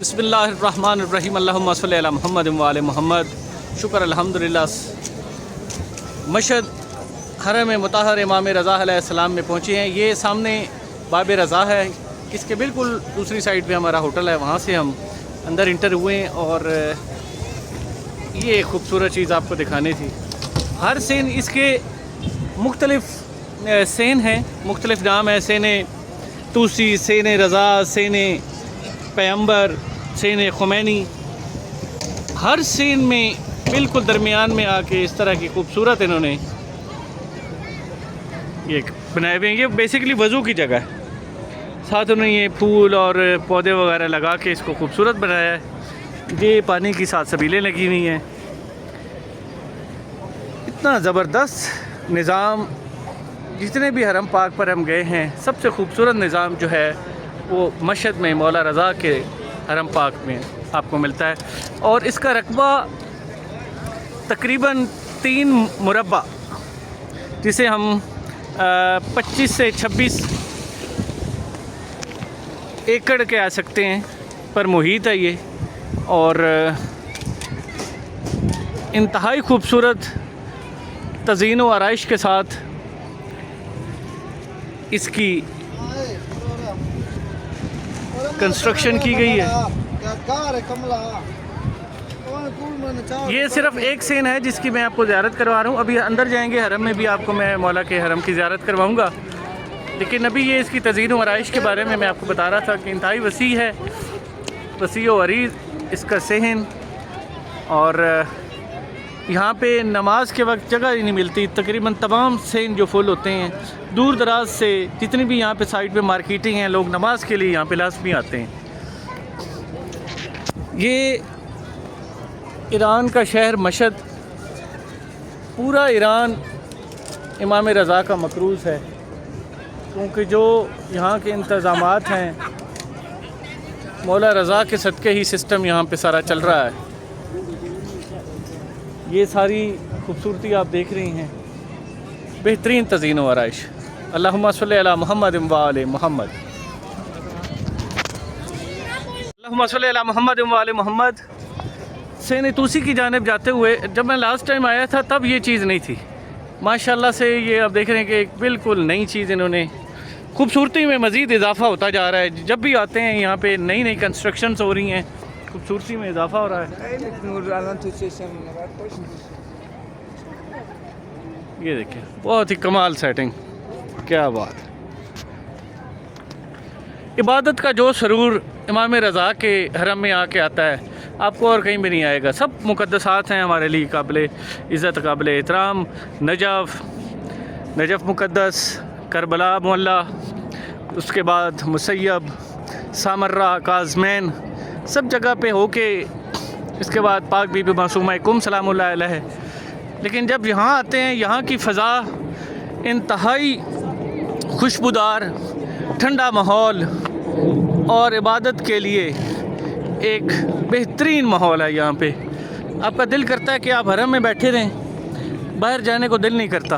बिस्मिल्लाहिर्रहमानिर्रहीम अल्लाहुम्मा सल्लि अला मुहम्मद व आले मुहम्मद। शुक्र अल्हम्दुलिल्लाह। मशहद हरम मुताहर इमाम रज़ा अलैहिस्सलाम में पहुँचे हैं। ये सामने बाब रज़ा है, इसके बिल्कुल दूसरी साइड पे हमारा होटल है, वहाँ से हम अंदर इंटर हुए हैं और ये एक खूबसूरत चीज़ आपको दिखानी थी। हर सेन इसके मुख्तलिफ़ सेन हैं, मुख्तलिफ़ नाम है। सेन तूसी, सेन रज़ा, सेन पैगंबर, सेन खुमैनी। हर सेन में बिल्कुल दरमियान में आके इस तरह की खूबसूरत इन्होंने ये बनाए हुए हैं। ये बेसिकली वज़ू की जगह है, साथ उन्होंने ये फूल और पौधे वगैरह लगा के इसको खूबसूरत बनाया है। ये पानी की साथ सबीलें लगी हुई हैं। इतना ज़बरदस्त निज़ाम, जितने भी हरम पाक पर हम गए हैं, सबसे खूबसूरत निज़ाम जो है वो मशहद में मौला रज़ा के हरम पाक में आपको मिलता है। और इसका रकबा तकरीबन 3 मुरब्बा, जिसे हम 25 से 26 एकड़ के आ सकते हैं पर मुहित है ये। और इंतहाई खूबसूरत तज़ीन व आराइश के साथ इसकी कंस्ट्रक्शन की गई है। ये सिर्फ एक सेन है जिसकी मैं आपको ज़ियारत करवा रहा हूँ। अभी अंदर जाएंगे हरम में भी आपको मैं मौला के हरम की ज़ियारत करवाऊँगा, लेकिन अभी ये इसकी तज़ीन व आराइश के बारे में मैं आपको बता रहा था कि इंतहाई वसी है, वसी व अरीज़ इसका सेहन। और यहाँ पे नमाज के वक्त जगह ही नहीं मिलती। तकरीबन तमाम सेन जो फुल होते हैं, दूर दराज से जितनी भी यहाँ पे साइड पे मार्केटिंग हैं, लोग नमाज के लिए यहाँ पे लाजमी आते हैं। ये ईरान का शहर मशहद, पूरा ईरान इमाम रज़ा का मकरूज़ है, क्योंकि जो यहाँ के इंतज़ामात हैं मौला रज़ा के सदक़े ही सिस्टम यहाँ पे सारा चल रहा है। ये सारी खूबसूरती आप देख रही हैं, बेहतरीन तज़ीन व आराइश। अल्लाहुम्मा सल्लि अला मुहम्मद व आले मुहम्मद। अल्लाहुम्मा सल्लि अला मुहम्मद व आले मुहम्मद। सेन तूसी की जानिब जाते हुए जब मैं लास्ट टाइम आया था तब ये चीज़ नहीं थी। माशाल्लाह से ये आप देख रहे हैं कि एक बिल्कुल नई चीज़ इन्होंने, खूबसूरती में मज़ीद इजाफ़ा होता जा रहा है। जब भी आते हैं यहाँ पे नई नई कंस्ट्रक्शंस हो रही हैं, खूबसूरती में इजाफ़ा हो रहा है। ये देखिए, बहुत ही कमाल सेटिंग, क्या बात। इबादत का जो सरूर इमाम रज़ा के हरम में आके आता है, आपको और कहीं भी नहीं आएगा। सब मुक़द्दसात हैं हमारे लिए काबिल इज़्ज़त, काबिल एहतराम। नजफ़ मुक़द्दस, करबला मोहल्ला, उसके बाद मुसैयब, सामर्रा, काज़मैन, सब जगह पे होके इसके बाद पाक बीबी मासूमा कुम सलामुल्लाह अलैह। लेकिन जब यहाँ आते हैं, यहाँ की फ़ज़ा इंतहाई खुशबूदार, ठंडा माहौल और इबादत के लिए एक बेहतरीन माहौल है। यहाँ पे आपका दिल करता है कि आप हरम में बैठे रहें, बाहर जाने को दिल नहीं करता।